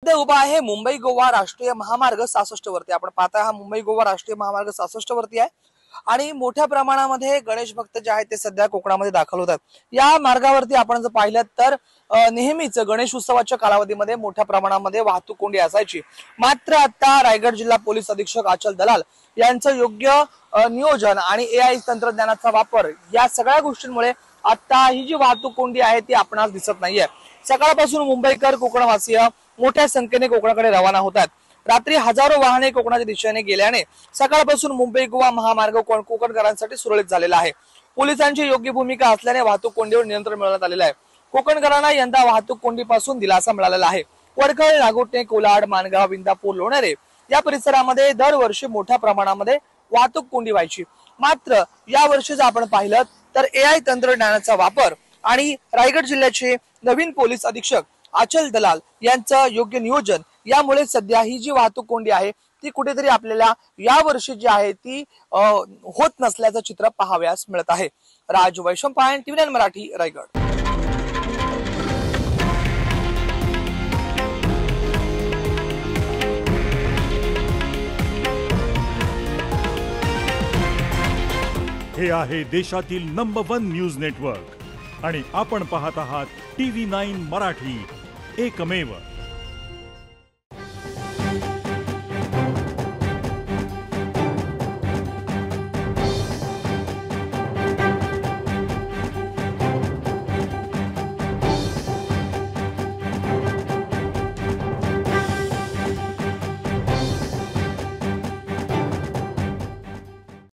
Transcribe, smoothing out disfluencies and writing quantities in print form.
सध्या उभा आहे मुंबई गोवा राष्ट्रीय महामार्ग 66 वरती। आपण पाहता हा मुंबई गोवा राष्ट्रीय महामार्ग 66 वरती आहे आणि मोठ्या प्रमाणामध्ये गणेश भक्त जे आहेत ते सध्या कोकणामध्ये दाखल होतात। या मार्गावरती आपण जर पाहिलं तर नेहमीच गणेश उत्सवाच्या कालावधीमध्ये मोठ्या प्रमाणामध्ये वाहतूक कोंडी असायची। मात्र आता रायगड जिल्हा पोलीस अधीक्षक आचल दलाल यांचं योग्य नियोजन आणि एआय तंत्रज्ञानाचा वापर या सगळ्या गोष्टींमुळे आता ही जी वाहतूक कोंडी आहे ती आपणास दिसत नाहीये। सकाळपासून मुंबईकर कोकणवासीय मोठ्या संख्येने कोकणाकडे रवाना होतात। रात्री हजारो वाहने कोकणाच्या दिशेने गेल्याने सकाळपासून मुंबई गोवा महामार्ग कोकणकरांसाठी सुरळीत झालेला आहे। पोलिसांची योग्य भूमिका असल्याने वाहतूक कोंडीवर नियंत्रण मिळवण्यात आलेलं आहे। कोकणकरांना यंदा वाहतूक कोंडीपासून दिलासा मिळालेला आहे। वडखळ, नागोठणे, कोलाड, माणगाव, इंदापूर, लोणेरे या परिसरामध्ये दरवर्षी मोठ्या प्रमाणामध्ये वाहतूक कोंडी व्हायची। मात्र या वर्षी जर आपण पाहिलं तर एआय तंत्रज्ञानाचा वापर आणि रायगड जिल्ह्याचे नवीन पोलीस अधीक्षक आचल दलाल यांचं योग्य नियोजन यामुळे सध्या ही जी वाहतूक कोंडी आहे ती कुठेतरी आपल्याला या वर्षी जी आहे ती होत नसल्याचं चित्र पाहावयास मिळत आहे। राज वैशंपायन, TV9 मराठी, रायगड। हे आहे देशातील नंबर 1 न्यूज नेटवर्क आणि आपण पाहत आहात TV9 मराठी, एकमेव।